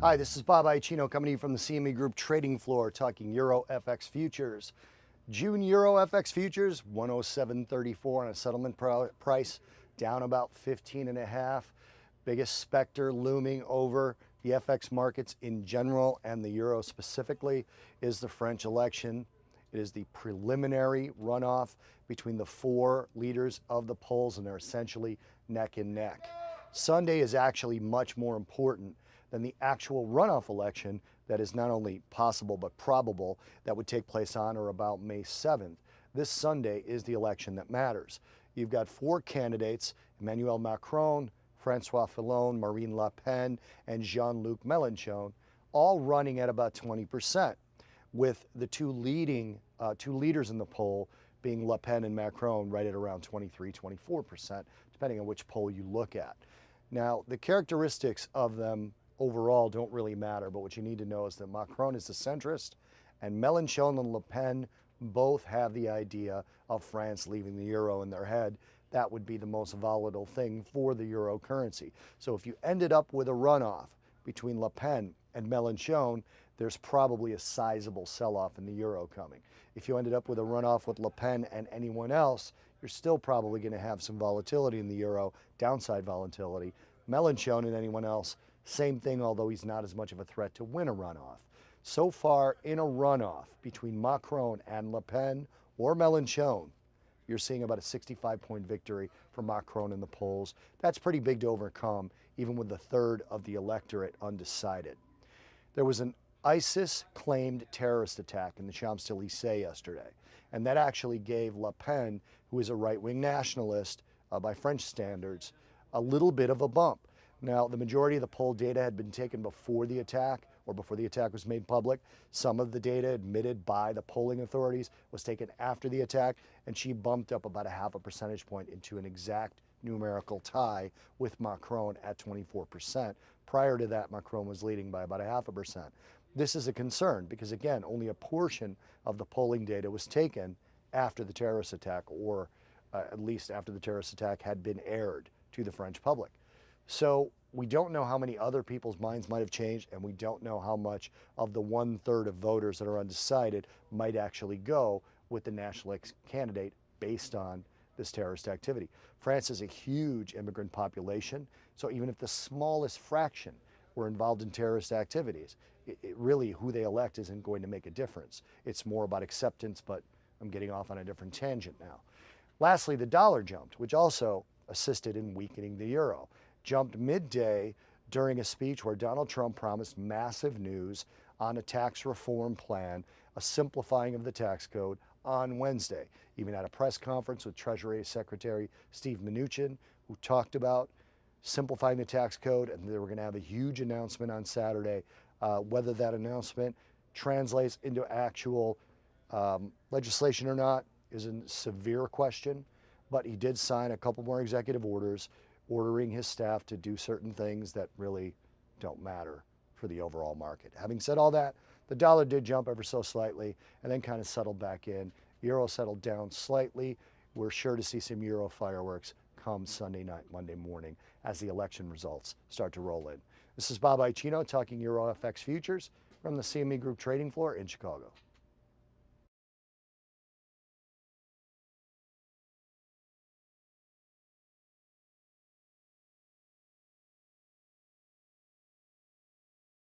Hi, this is Bob Iaccino coming to you from the CME Group trading floor talking Euro FX futures. June Euro FX futures 107.34 on a settlement price, down about 15.5. Biggest specter looming over the FX markets in general and the euro specifically is the French election. It is the preliminary runoff between the four leaders of the polls, and they're essentially neck and neck. Sunday is actually much more important than the actual runoff election that is not only possible but probable that would take place on or about May 7th. This Sunday is the election that matters. You've got four candidates: Emmanuel Macron, Francois Fillon, Marine Le Pen, and Jean-Luc Mélenchon, all running at about 20%, with the two leaders in the poll being Le Pen and Macron right at around 23, 24%, depending on which poll you look at. Now, the characteristics of them overall don't really matter, but what you need to know is that Macron is the centrist, and Mélenchon and Le Pen both have the idea of France leaving the euro in their head. That would be the most volatile thing for the euro currency. So if you ended up with a runoff between Le Pen and Mélenchon, there's probably a sizable sell-off in the euro coming. If you ended up with a runoff with Le Pen and anyone else, you're still probably going to have some volatility in the euro, downside volatility. Mélenchon and anyone else, same thing, although he's not as much of a threat to win a runoff. So far, in a runoff between Macron and Le Pen or Mélenchon, you're seeing about a 65-point victory for Macron in the polls. That's pretty big to overcome, even with the third of the electorate undecided. There was an ISIS-claimed terrorist attack in the Champs-Élysées yesterday, and that actually gave Le Pen, who is a right-wing nationalist by French standards, a little bit of a bump. Now, the majority of the poll data had been taken before the attack, or before the attack was made public. Some of the data admitted by the polling authorities was taken after the attack, and she bumped up about a half a percentage point into an exact numerical tie with Macron at 24%. Prior to that, Macron was leading by about a half a percent. This is a concern because, again, only a portion of the polling data was taken after the terrorist attack, or at least after the terrorist attack had been aired to the French public. So we don't know how many other people's minds might have changed, and we don't know how much of the 1/3 of voters that are undecided might actually go with the nationalist candidate based on this terrorist activity. France is a huge immigrant population, so even if the smallest fraction were involved in terrorist activities, it really, who they elect isn't going to make a difference. It's more about acceptance, but I'm getting off on a different tangent now. Lastly, the dollar jumped, which also assisted in weakening the euro. Jumped midday during a speech where Donald Trump promised massive news on a tax reform plan, a simplifying of the tax code on Wednesday. Even at a press conference with Treasury Secretary Steve Mnuchin, who talked about simplifying the tax code, and they were going to have a huge announcement on Saturday. Whether that announcement translates into actual legislation or not is a severe question, but he did sign a couple more executive orders ordering his staff to do certain things that really don't matter for the overall market. Having said all that, the dollar did jump ever so slightly and then kind of settled back in. Euro settled down slightly. We're sure to see some euro fireworks come Sunday night, Monday morning, as the election results start to roll in. This is Bob Iaccino talking Euro FX futures from the CME Group trading floor in Chicago.